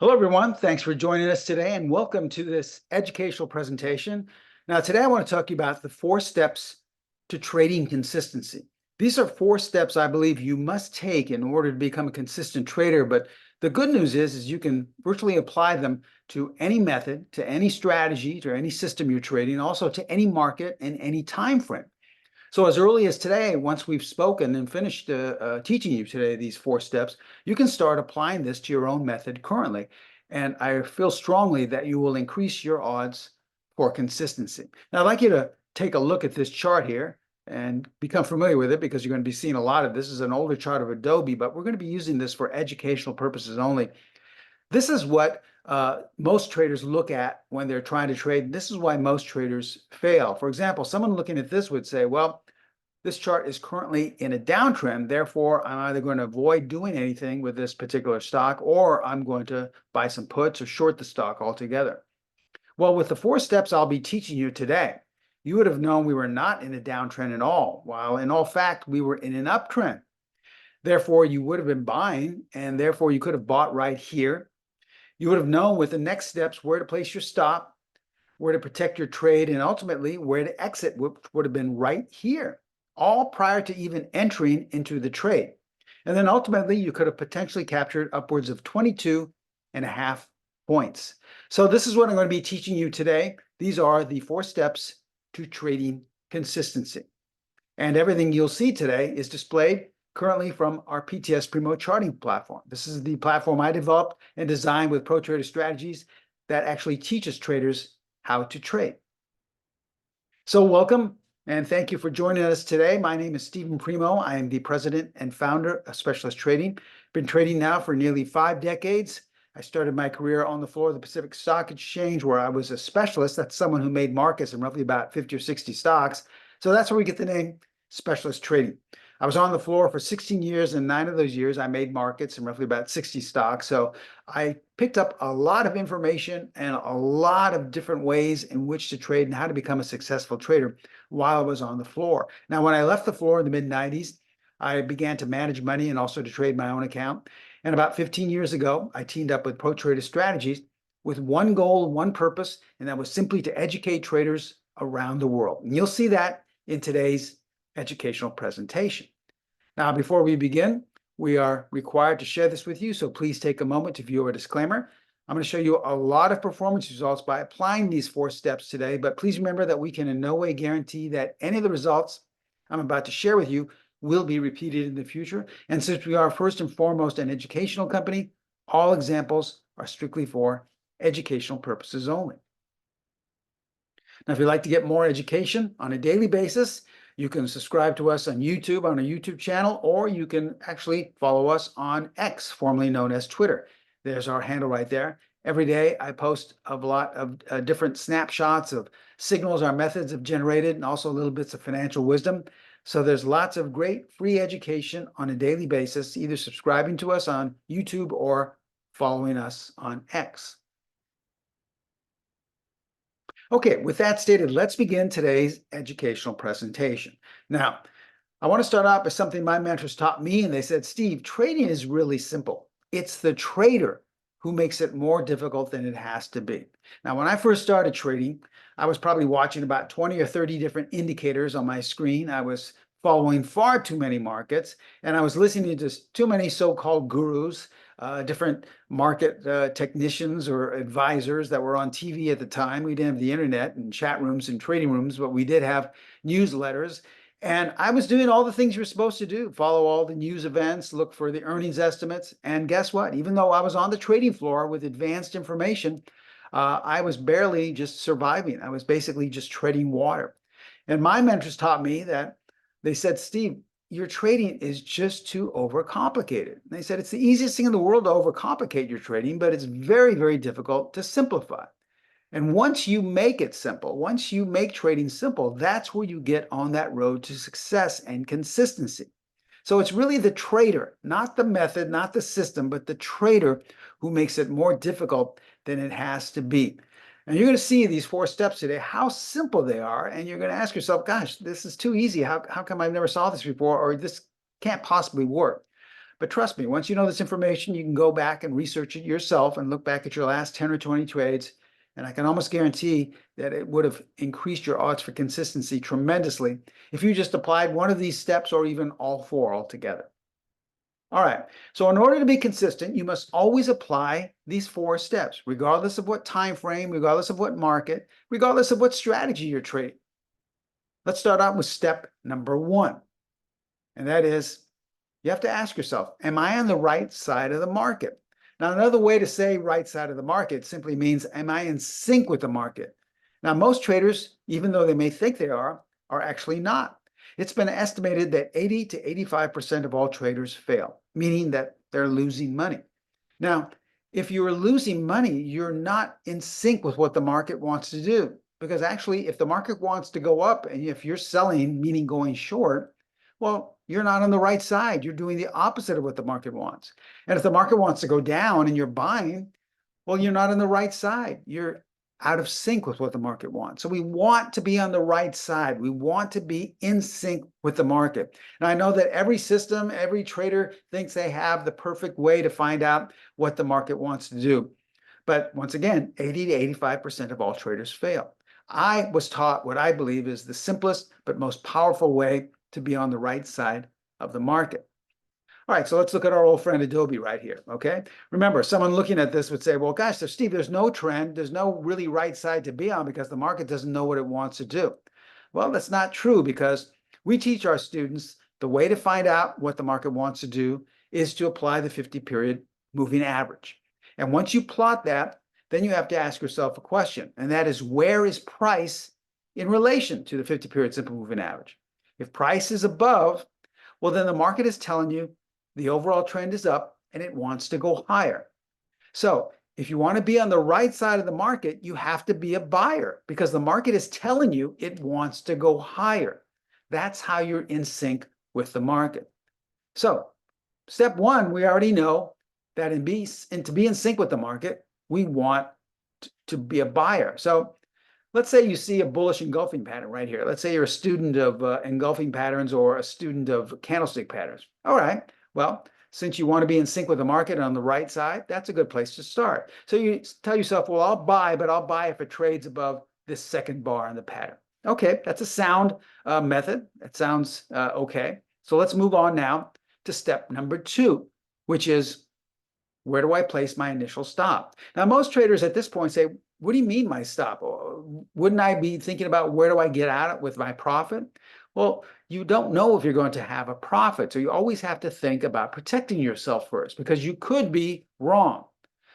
Hello, everyone. Thanks for joining us today and welcome to this educational presentation. Now, today I want to talk to you about the 4 steps to trading consistency. These are 4 steps I believe you must take in order to become a consistent trader. But the good news is you can virtually apply them to any method, to any strategy, to any system you're trading, also to any market and any time frame. So as early as today, once we've spoken and finished teaching you today these 4 steps, you can start applying this to your own method currently. And I feel strongly that you will increase your odds for consistency. Now, I'd like you to take a look at this chart here and become familiar with it because you're going to be seeing a lot of this. This is an older chart of Adobe, but we're going to be using this for educational purposes only. This is what most traders look at when they're trying to trade. This is why most traders fail. For example, someone looking at this would say, well, this chart is currently in a downtrend. Therefore, I'm either going to avoid doing anything with this particular stock, or I'm going to buy some puts or short the stock altogether. Well, with the 4 steps I'll be teaching you today, you would have known we were not in a downtrend at all, while in all fact, we were in an uptrend. Therefore, you would have been buying, and therefore you could have bought right here. You would have known with the next steps where to place your stop, where to protect your trade, and ultimately where to exit, which would have been right here, all prior to even entering into the trade. And then ultimately, you could have potentially captured upwards of 22.5 points. So this is what I'm going to be teaching you today. These are the 4 steps to trading consistency. And everything you'll see today is displayed currently from our PTS Primo charting platform. This is the platform I developed and designed with proprietary strategies that actually teaches traders how to trade. So welcome and thank you for joining us today. My name is Stephen Primo. I am the president and founder of Specialist Trading. Been trading now for nearly 5 decades. I started my career on the floor of the Pacific Stock Exchange, where I was a specialist. That's someone who made markets in roughly about 50 or 60 stocks. So that's where we get the name Specialist Trading. I was on the floor for 16 years, and 9 of those years I made markets in roughly about 60 stocks. So I picked up a lot of information and a lot of different ways in which to trade and how to become a successful trader while I was on the floor. Now, when I left the floor in the mid-90s, I began to manage money and also to trade my own account. And about 15 years ago, I teamed up with proprietary strategies with one goal, one purpose, and that was simply to educate traders around the world. And you'll see that in today's educational presentation. Now, before we begin, we are required to share this with you, so please take a moment to view our disclaimer. I'm going to show you a lot of performance results by applying these 4 steps today, but please remember that we can in no way guarantee that any of the results I'm about to share with you will be repeated in the future. And since we are first and foremost an educational company, all examples are strictly for educational purposes only. Now, if you'd like to get more education on a daily basis, you can subscribe to us on YouTube, on our YouTube channel, or you can actually follow us on X, formerly known as Twitter. There's our handle right there. Every day I post a lot of different snapshots of signals our methods have generated, and also little bits of financial wisdom. So there's lots of great free education on a daily basis, either subscribing to us on YouTube or following us on X. Okay, with that stated, let's begin today's educational presentation. Now, I want to start out by something my mentors taught me, and they said, Steve, trading is really simple. It's the trader who makes it more difficult than it has to be. Now, when I first started trading, I was probably watching about 20 or 30 different indicators on my screen. I was following far too many markets, and I was listening to too many so-called gurus, different market technicians or advisors that were on TV at the time. We didn't have the internet and chat rooms and trading rooms, but we did have newsletters. And I was doing all the things you're supposed to do, follow all the news events, look for the earnings estimates. And guess what? Even though I was on the trading floor with advanced information, I was barely just surviving. I was basically just treading water. And my mentors taught me that they said, Steve, your trading is just too overcomplicated. And they said it's the easiest thing in the world to overcomplicate your trading, but it's very, very difficult to simplify. And once you make it simple, once you make trading simple, that's where you get on that road to success and consistency. So it's really the trader, not the method, not the system, but the trader who makes it more difficult than it has to be. And you're going to see these 4 steps today, how simple they are. And you're going to ask yourself, gosh, this is too easy. How come I never saw this before? Or this can't possibly work. But trust me, once you know this information, you can go back and research it yourself and look back at your last 10 or 20 trades. And I can almost guarantee that it would have increased your odds for consistency tremendously if you just applied one of these steps or even all four altogether. All right, so in order to be consistent, you must always apply these four steps, regardless of what time frame, regardless of what market, regardless of what strategy you're trading. Let's start out with step number one, and that is you have to ask yourself, am I on the right side of the market? Now, another way to say right side of the market simply means, am I in sync with the market? Now, most traders, even though they may think they are actually not. It's been estimated that 80 to 85% of all traders fail, meaning that they're losing money. Now, if you're losing money, you're not in sync with what the market wants to do. Because actually, if the market wants to go up, and if you're selling, meaning going short, well, you're not on the right side. You're doing the opposite of what the market wants. And if the market wants to go down and you're buying, well, you're not on the right side. You're out of sync with what the market wants. So we want to be on the right side. We want to be in sync with the market. Now, I know that every system, every trader thinks they have the perfect way to find out what the market wants to do. But once again, 80 to 85% of all traders fail. I was taught what I believe is the simplest but most powerful way to be on the right side of the market. All right, so let's look at our old friend Adobe right here, okay? Remember, someone looking at this would say, well, gosh, Steve, there's no trend. There's no really right side to be on because the market doesn't know what it wants to do. Well, that's not true because we teach our students the way to find out what the market wants to do is to apply the 50-period moving average. And once you plot that, then you have to ask yourself a question, and that is, where is price in relation to the 50-period simple moving average? If price is above, well, then the market is telling you the overall trend is up and it wants to go higher. So if you want to be on the right side of the market, you have to be a buyer because the market is telling you it wants to go higher. That's how you're in sync with the market. So step one, we already know that to be in sync with the market, we want to be a buyer. So let's say you see a bullish engulfing pattern right here. Let's say you're a student of engulfing patterns or a student of candlestick patterns. All right. Well, since you want to be in sync with the market on the right side, that's a good place to start. So you tell yourself, well, I'll buy, but I'll buy if it trades above this second bar in the pattern. Okay, that's a sound method. That sounds okay. So let's move on now to step number two, which is, where do I place my initial stop? Now, most traders at this point say, what do you mean my stop? Wouldn't I be thinking about where do I get out with my profit? Well, you don't know if you're going to have a profit. So you always have to think about protecting yourself first because you could be wrong.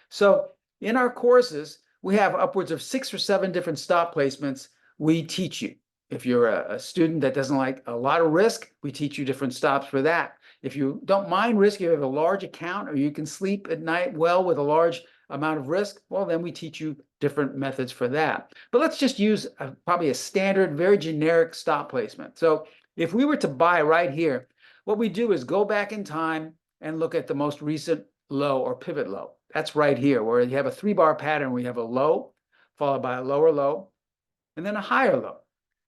So in our courses, we have upwards of 6 or 7 different stop placements we teach you. If you're a student that doesn't like a lot of risk, we teach you different stops for that. If you don't mind risk, you have a large account, or you can sleep at night well with a large amount of risk, well, then we teach you different methods for that. But let's just use probably a standard, very generic stop placement. So if we were to buy right here, what we do is go back in time and look at the most recent low or pivot low. That's right here, where you have a 3-bar pattern. We have a low followed by a lower low and then a higher low.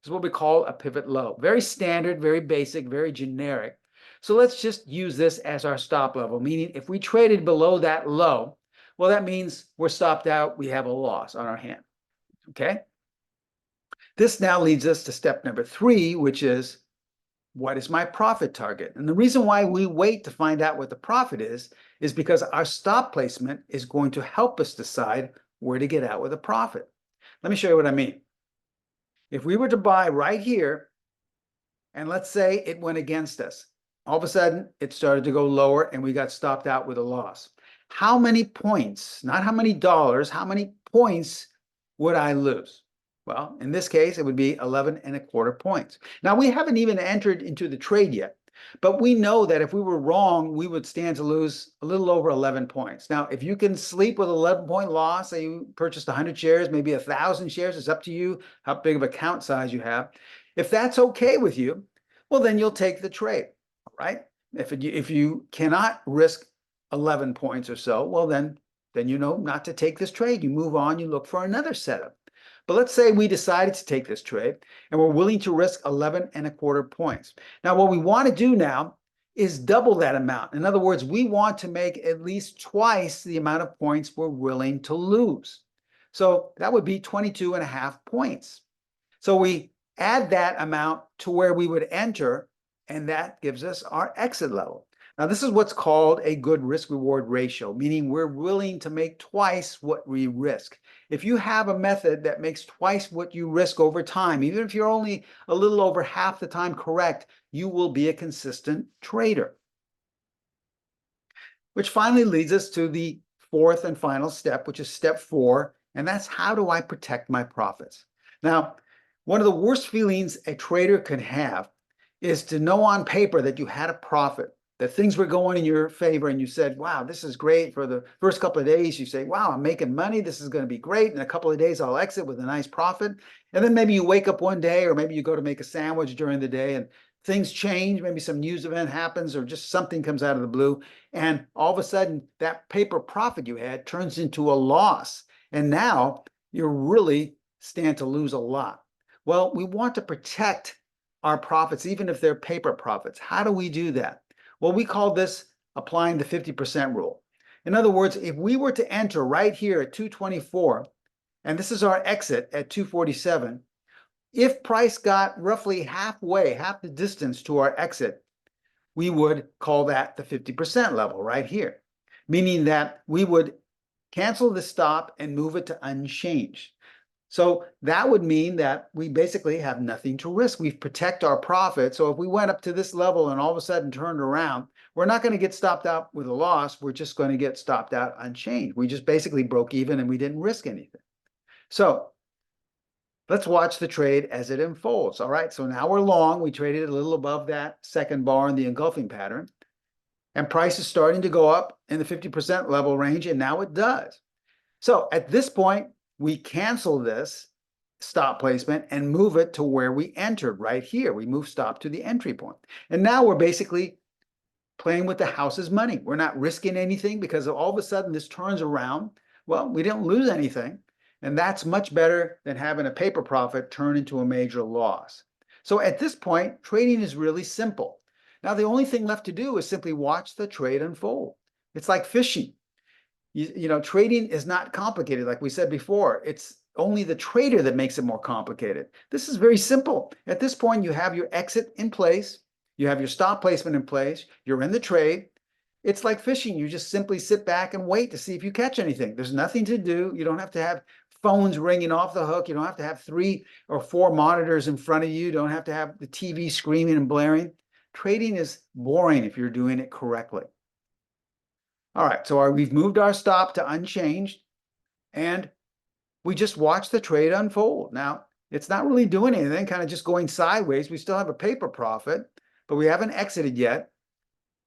This is what we call a pivot low. Very standard, very basic, very generic. So let's just use this as our stop level, meaning if we traded below that low, well, that means we're stopped out. We have a loss on our hand, okay? This now leads us to step number 3, which is, what is my profit target? And the reason why we wait to find out what the profit is because our stop placement is going to help us decide where to get out with a profit. Let me show you what I mean. If we were to buy right here, and let's say it went against us, all of a sudden it started to go lower and we got stopped out with a loss. How many points, not how many dollars, how many points would I lose? Well, in this case, it would be 11.25 points. Now, we haven't even entered into the trade yet, but we know that if we were wrong, we would stand to lose a little over 11 points. Now, if you can sleep with an 11-point loss, say you purchased 100 shares, maybe 1,000 shares, it's up to you how big of account size you have. If that's okay with you, well, then you'll take the trade, right? If you cannot risk 11 points or so, well, then you know not to take this trade. You move on, you look for another setup. But let's say we decided to take this trade and we're willing to risk 11.25 points. Now, what we want to do now is double that amount. In other words, we want to make at least twice the amount of points we're willing to lose. So that would be 22.5 points. So we add that amount to where we would enter, and that gives us our exit level. Now, this is what's called a good risk-reward ratio, meaning we're willing to make twice what we risk. If you have a method that makes twice what you risk over time, even if you're only a little over half the time correct, you will be a consistent trader. Which finally leads us to the fourth and final step, which is step 4, and that's how do I protect my profits? Now, one of the worst feelings a trader can have is to know on paper that you had a profit, that things were going in your favor, and you said, wow, this is great. For the first couple of days, you say, wow, I'm making money. This is going to be great. In a couple of days, I'll exit with a nice profit. And then maybe you wake up one day, or maybe you go to make a sandwich during the day, and things change. Maybe some news event happens, or just something comes out of the blue. And all of a sudden, that paper profit you had turns into a loss. And now you really stand to lose a lot. Well, we want to protect our profits, even if they're paper profits. How do we do that? Well, we call this applying the 50% rule. In other words, if we were to enter right here at 224, and this is our exit at 247, if price got roughly halfway, half the distance to our exit, we would call that the 50% level right here, meaning that we would cancel the stop and move it to unchanged. So that would mean that we basically have nothing to risk. We protect our profit. So if we went up to this level and all of a sudden turned around, we're not going to get stopped out with a loss. We're just going to get stopped out unchanged. We just basically broke even and we didn't risk anything. So let's watch the trade as it unfolds. All right, so now we're long. We traded a little above that second bar in the engulfing pattern. And price is starting to go up in the 50% level range, and now it does. So at this point, we cancel this stop placement and move it to where we entered right here. We move stop to the entry point. And now we're basically playing with the house's money. We're not risking anything because all of a sudden this turns around. Well, we didn't lose anything. And that's much better than having a paper profit turn into a major loss. So at this point, trading is really simple. Now, the only thing left to do is simply watch the trade unfold. It's like fishing. You know, trading is not complicated. Like we said before, it's only the trader that makes it more complicated. This is very simple. At this point, you have your exit in place. You have your stop placement in place. You're in the trade. It's like fishing. You just simply sit back and wait to see if you catch anything. There's nothing to do. You don't have to have phones ringing off the hook. You don't have to have 3 or 4 monitors in front of you. You don't have to have the TV screaming and blaring. Trading is boring if you're doing it correctly. All right, so we've moved our stop to unchanged, and we just watch the trade unfold. Now, it's not really doing anything, kind of just going sideways. We still have a paper profit, but we haven't exited yet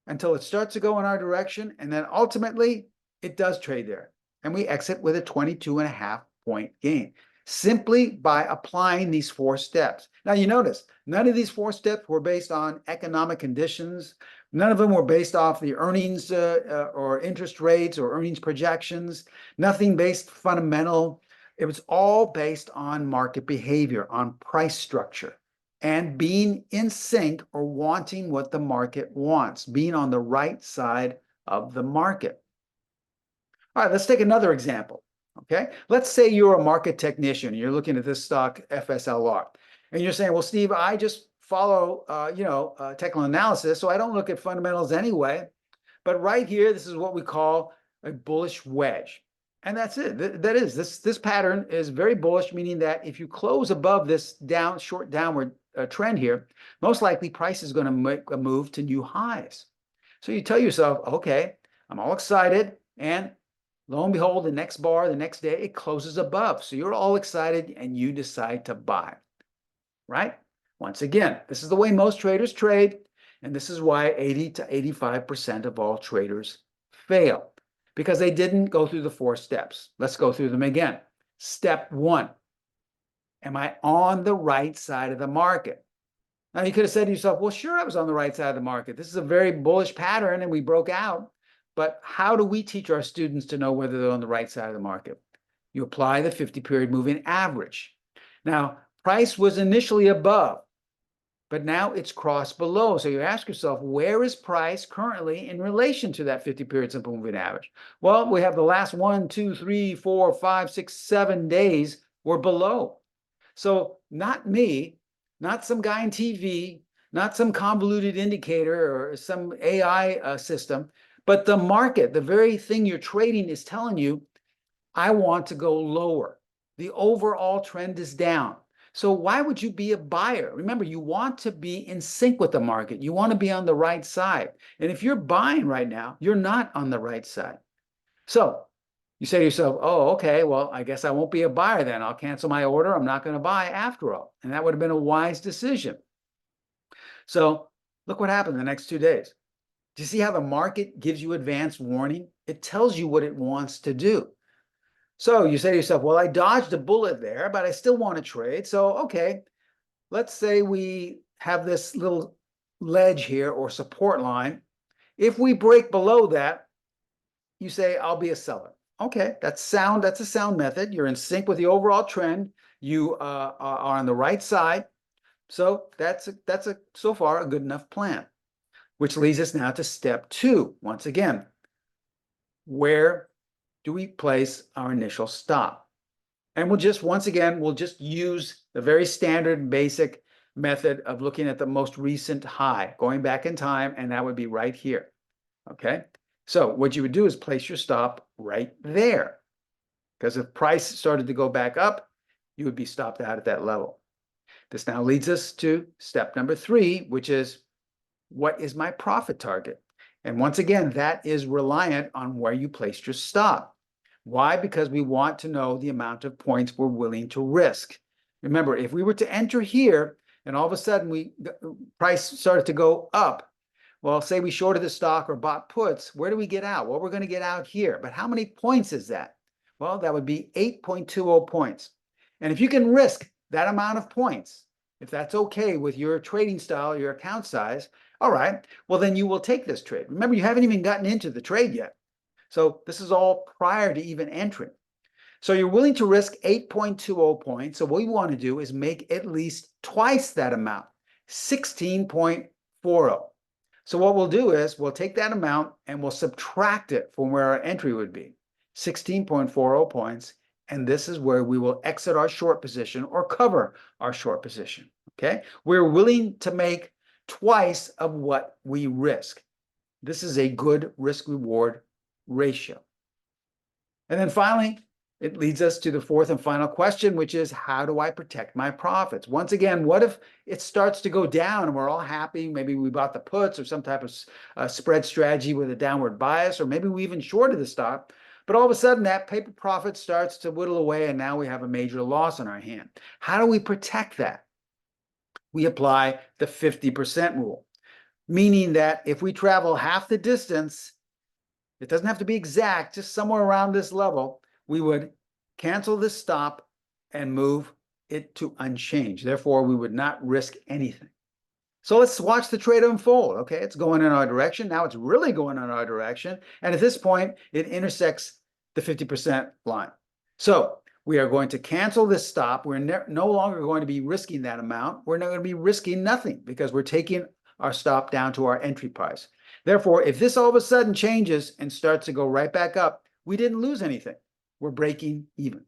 until it starts to go in our direction, and then ultimately, it does trade there. And we exit with a 22.5 point gain, simply by applying these 4 steps. Now, you notice, none of these 4 steps were based on economic conditions. None of them were based off the earnings or interest rates or earnings projections. Nothing based fundamental. It was all based on market behavior, on price structure, and being in sync or wanting what the market wants, being on the right side of the market. All right, let's take another example. Okay, let's say you're a market technician. You're looking at this stock FSLR, and you're saying, well, Steve, I just follow, technical analysis, so I don't look at fundamentals anyway. But right here, this is what we call a bullish wedge. And that's it. This pattern is very bullish, meaning that if you close above this short downward trend here, most likely price is going to make a move to new highs. So you tell yourself, okay, I'm all excited, and lo and behold, the next bar, the next day, it closes above. So you're all excited and you decide to buy, right? Once again, this is the way most traders trade, and this is why 80 to 85% of all traders fail, because they didn't go through the 4 steps. Let's go through them again. Step 1, am I on the right side of the market? Now, you could have said to yourself, well, sure, I was on the right side of the market. This is a very bullish pattern, and we broke out. But how do we teach our students to know whether they're on the right side of the market? You apply the 50-period moving average. Now, price was initially above. but now it's crossed below. So you ask yourself, where is price currently in relation to that 50-period simple moving average? Well, we have the last 1, 2, 3, 4, 5, 6, 7 days we're below. So not me, not some guy on TV, not some convoluted indicator or some AI system, but the market, the very thing you're trading is telling you, I want to go lower. The overall trend is down. So why would you be a buyer? Remember, you want to be in sync with the market. You want to be on the right side. And if you're buying right now, you're not on the right side. So you say to yourself, oh, okay, well, I guess I won't be a buyer then. I'll cancel my order. I'm not going to buy after all. And that would have been a wise decision. So look what happened the next 2 days. Do you see how the market gives you advance warning? It tells you what it wants to do. So you say to yourself, well, I dodged a bullet there, but I still want to trade. So, okay, let's say we have this little ledge here or support line. If we break below that, you say, I'll be a seller. Okay, that's sound. That's a sound method. You're in sync with the overall trend. You are on the right side. So that's so far a good enough plan, which leads us now to step 2. Once again, where do we place our initial stop? And we'll just use the very standard basic method of looking at the most recent high, going back in time, and that would be right here. Okay. So what you would do is place your stop right there, because if price started to go back up, you would be stopped out at that level. This now leads us to step number 3, which is, what is my profit target? And once again, that is reliant on where you placed your stop. Why? Because we want to know the amount of points we're willing to risk. Remember, if we were to enter here and all of a sudden price started to go up, well, say we shorted the stock or bought puts, where do we get out? Well, we're going to get out here. But how many points is that? Well, that would be 8.20 points. And if you can risk that amount of points, if that's okay with your trading style, your account size, all right, well, then you will take this trade. Remember, you haven't even gotten into the trade yet. So this is all prior to even entering. So you're willing to risk 8.20 points. So what we want to do is make at least twice that amount, 16.40. So what we'll do is we'll take that amount and we'll subtract it from where our entry would be, 16.40 points. And this is where we will exit our short position or cover our short position. Okay. We're willing to make twice of what we risk. This is a good risk reward ratio. And then finally, it leads us to the 4th and final question, which is, how do I protect my profits? Once again, what if it starts to go down and we're all happy? Maybe we bought the puts or some type of spread strategy with a downward bias, or maybe we even shorted the stock. But all of a sudden, that paper profit starts to whittle away, and now we have a major loss on our hand. How do we protect that? We apply the 50% rule, meaning that if we travel half the distance, it doesn't have to be exact, just somewhere around this level, we would cancel this stop and move it to unchanged. Therefore, we would not risk anything. So let's watch the trade unfold. Okay, it's going in our direction. Now it's really going in our direction. And at this point, it intersects the 50% line. So we are going to cancel this stop. We're no longer going to be risking that amount. We're not going to be risking nothing because we're taking our stop down to our entry price. Therefore, if this all of a sudden changes and starts to go right back up, we didn't lose anything. We're breaking even.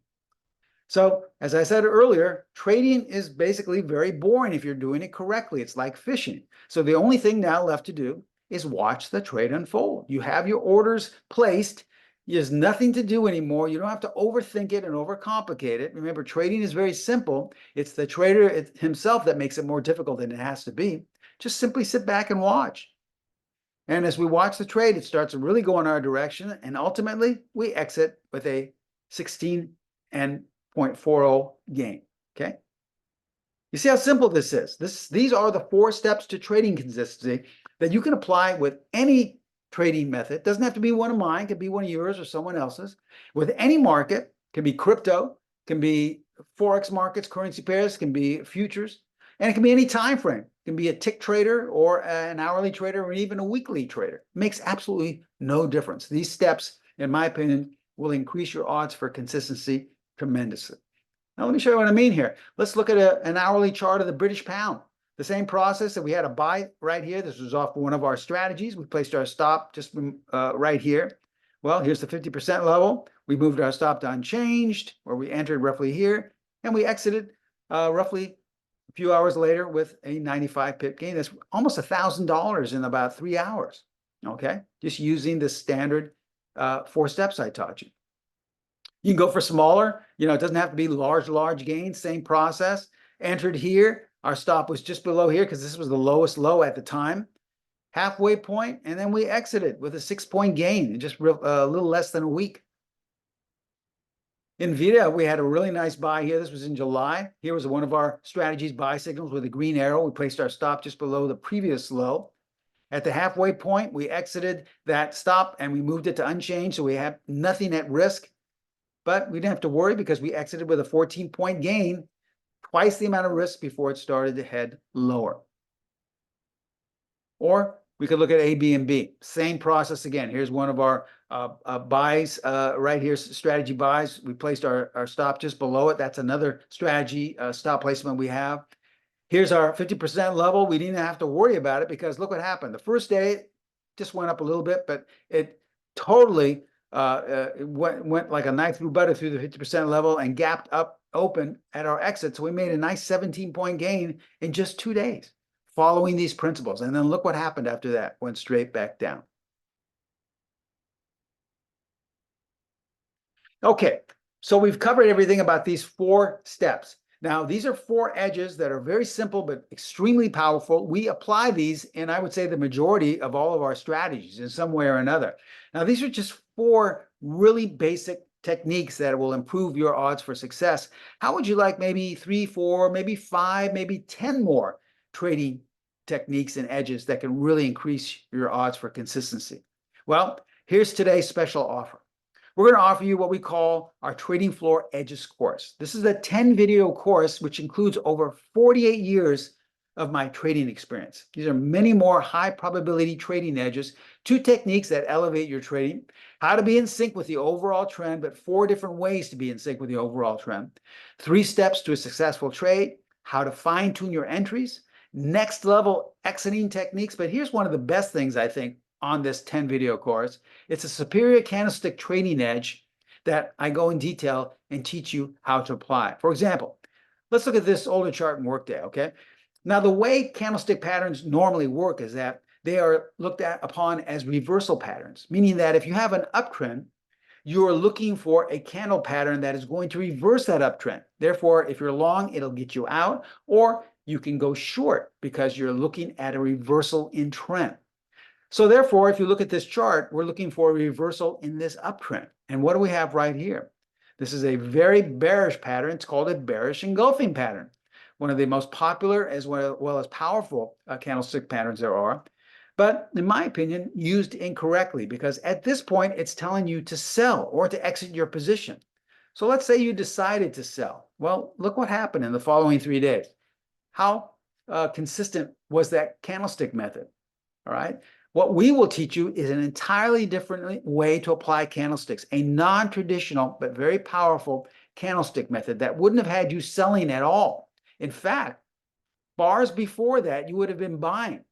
So, as I said earlier, trading is basically very boring if you're doing it correctly. It's like fishing. So the only thing now left to do is watch the trade unfold. You have your orders placed. There's nothing to do anymore. You don't have to overthink it and overcomplicate it. Remember, trading is very simple. It's the trader himself that makes it more difficult than it has to be. Just simply sit back and watch. And as we watch the trade, it starts to really go in our direction. And ultimately, we exit with a 16.40 gain. Okay. You see how simple this is. These are the 4 steps to trading consistency that you can apply with any trading method. It doesn't have to be one of mine. It could be one of yours or someone else's. With any market, it can be crypto, can be forex markets, currency pairs, can be futures, and it can be any time frame. It can be a tick trader or an hourly trader or even a weekly trader. It makes absolutely no difference. These steps, in my opinion, will increase your odds for consistency tremendously. Now, let me show you what I mean here. Let's look at an hourly chart of the British pound. The same process that we had a buy right here. This was off one of our strategies. We placed our stop just right here. Well, here's the 50% level. We moved our stop to unchanged, where we entered roughly here, and we exited roughly a few hours later with a 95 pip gain. That's almost $1,000 in about 3 hours. Okay, just using the standard 4 steps I taught you. You can go for smaller. It doesn't have to be large gains. Same process. Entered here. Our stop was just below here because this was the lowest low at the time. Halfway point, and then we exited with a 6-point gain in just a little less than a week. NVIDIA, we had a really nice buy here. This was in July. Here was one of our strategies buy signals with a green arrow. We placed our stop just below the previous low. At the halfway point, we exited that stop and we moved it to unchanged, so we have nothing at risk. But we didn't have to worry because we exited with a 14-point gain, twice the amount of risk before it started to head lower. Or we could look at A, B, and B. Same process again. Here's one of our buys right here, strategy buys. We placed our stop just below it. That's another strategy stop placement we have. Here's our 50% level. We didn't have to worry about it because look what happened. The first day it just went up a little bit, but it totally it went like a knife through butter through the 50% level and gapped up open at our exit. So we made a nice 17-point gain in just 2 days following these principles. And then look what happened after that. Went straight back down. Okay, so we've covered everything about these 4 steps. Now, these are 4 edges that are very simple but extremely powerful. We apply these in, I would say, the majority of all of our strategies in some way or another. Now, these are just 4 really basic techniques that will improve your odds for success. How would you like maybe 3, 4, maybe 5, maybe 10 more trading techniques and edges that can really increase your odds for consistency? Well, here's today's special offer. We're going to offer you what we call our Trading Floor Edges course. This is a 10-video course which includes over 48 years of my trading experience. These are many more high-probability trading edges, 2 techniques that elevate your trading, how to be in sync with the overall trend, but 4 different ways to be in sync with the overall trend, 3 steps to a successful trade, how to fine-tune your entries, next-level exiting techniques. But here's one of the best things, I think, on this 10-video course. It's a superior candlestick trading edge that I go in detail and teach you how to apply. For example, let's look at this older chart in Workday, okay? Now, the way candlestick patterns normally work is that they are looked upon as reversal patterns, meaning that if you have an uptrend, you are looking for a candle pattern that is going to reverse that uptrend. Therefore, if you're long, it'll get you out, or you can go short because you're looking at a reversal in trend. So therefore, if you look at this chart, we're looking for a reversal in this uptrend. And what do we have right here? This is a very bearish pattern. It's called a bearish engulfing pattern. One of the most popular as well as powerful candlestick patterns there are. But in my opinion, used incorrectly, because at this point, it's telling you to sell or to exit your position. So let's say you decided to sell. Well, look what happened in the following 3 days. How consistent was that candlestick method? All right. What we will teach you is an entirely different way to apply candlesticks, a non-traditional but very powerful candlestick method that wouldn't have had you selling at all. In fact, bars before that, you would have been buying,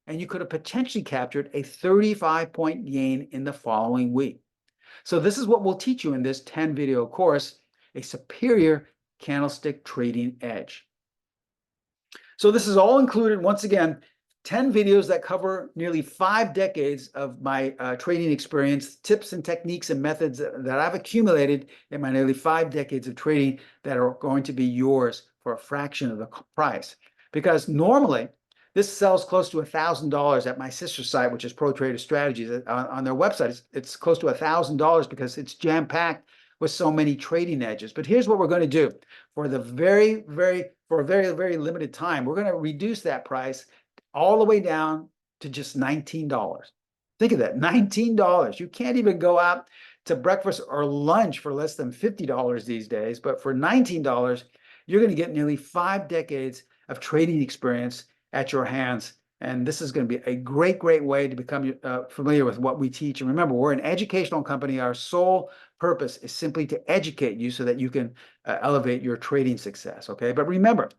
and you could have potentially captured a 35-point gain in the following week. So this is what we'll teach you in this 10-video course, a superior candlestick trading edge. So this is all included, once again, 10 videos that cover nearly 5 decades of my trading experience, tips and techniques and methods that I've accumulated in my nearly 5 decades of trading that are going to be yours for a fraction of the price. Because normally, this sells close to $1,000 at my sister site, which is Proprietary Strategies. On their website, it's close to $1,000 because it's jam-packed with so many trading edges. But here's what we're going to do. For a very, very limited time, we're going to reduce that price all the way down to just $19. Think of that, $19. You can't even go out to breakfast or lunch for less than $50 these days. But for $19, you're going to get nearly 5 decades of trading experience at your hands. And this is going to be a great way to become familiar with what we teach. And remember, we're an educational company. Our sole purpose is simply to educate you so that you can elevate your trading success. Okay, but remember,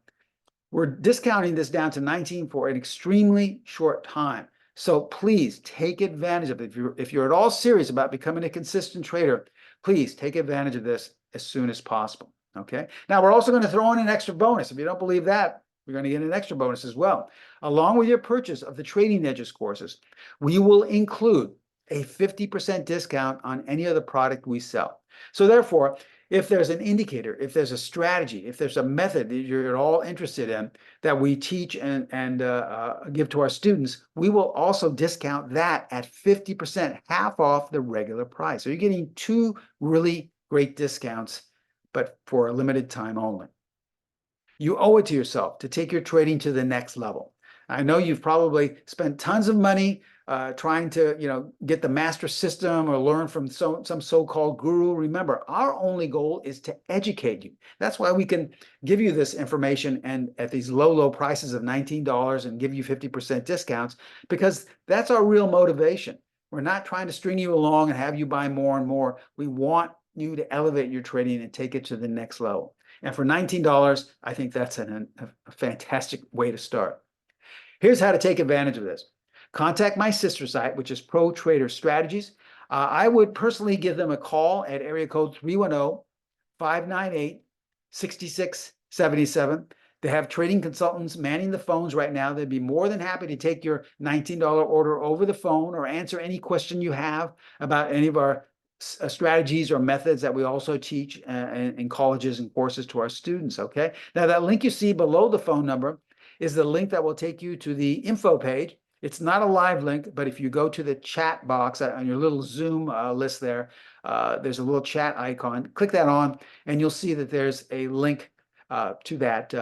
We're discounting this down to 19 for an extremely short time. So please take advantage of it. If you're at all serious about becoming a consistent trader, please take advantage of this as soon as possible. Okay. Now we're also going to throw in an extra bonus. If you don't believe that, we're going to get an extra bonus as well. Along with your purchase of the Trading Edges courses, we will include a 50% discount on any other product we sell. So therefore, if there's an indicator, if there's a strategy, if there's a method that you're at all interested in that we teach and give to our students, we will also discount that at 50%, half off the regular price. So you're getting two really great discounts, but for a limited time only. You owe it to yourself to take your trading to the next level. I know you've probably spent tons of money trying to, get the master system or learn from some so-called guru. Remember, our only goal is to educate you. That's why we can give you this information and at these low prices of $19 and give you 50% discounts, because that's our real motivation. We're not trying to string you along and have you buy more and more. We want you to elevate your trading and take it to the next level. And for $19, I think that's a fantastic way to start. Here's how to take advantage of this. Contact my sister site, which is Pro Trader Strategies. I would personally give them a call at area code 310-598-6677. They have trading consultants manning the phones right now. They'd be more than happy to take your $19 order over the phone or answer any question you have about any of our strategies or methods that we also teach in colleges and courses to our students, okay? Now, that link you see below the phone number is the link that will take you to the info page. It's not a live link, but if you go to the chat box on your little Zoom list there, there's a little chat icon. Click that on, and you'll see that there's a link to that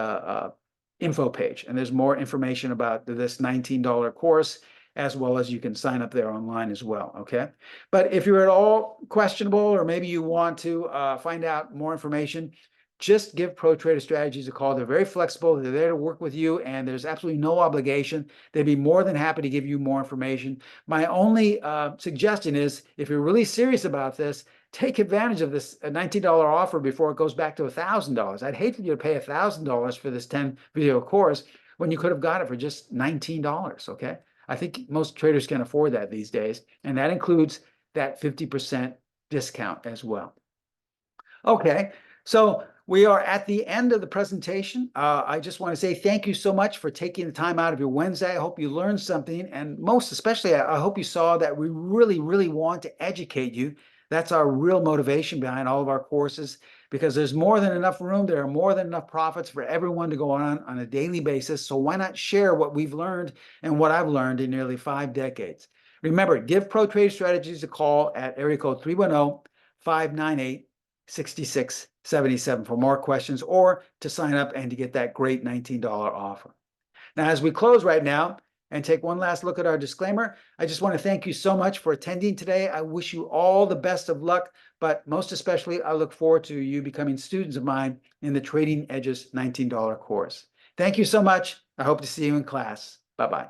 info page. And there's more information about this $19 course, as well as you can sign up there online as well, okay? But if you're at all questionable, or maybe you want to find out more information, just give Pro Trader Strategies a call. They're very flexible. They're there to work with you, and there's absolutely no obligation. They'd be more than happy to give you more information. My only suggestion is, if you're really serious about this, take advantage of this $19 offer before it goes back to $1,000. I'd hate for you to pay $1,000 for this 10-video course when you could have got it for just $19, okay? I think most traders can afford that these days, and that includes that 50% discount as well. Okay, so we are at the end of the presentation. I just want to say thank you so much for taking the time out of your Wednesday. I hope you learned something, and most especially, I hope you saw that we really want to educate you. That's our real motivation behind all of our courses, because there's more than enough room. There are more than enough profits for everyone to go on a daily basis. So why not share what we've learned and what I've learned in nearly 5 decades? Remember, give Pro Trader Strategies a call at area code 310-598-6677 for more questions, or to sign up and to get that great $19 offer. Now, as we close right now and take one last look at our disclaimer, I just want to thank you so much for attending today. I wish you all the best of luck, but most especially, I look forward to you becoming students of mine in the Trading Edges $19 course. Thank you so much. I hope to see you in class. Bye-bye.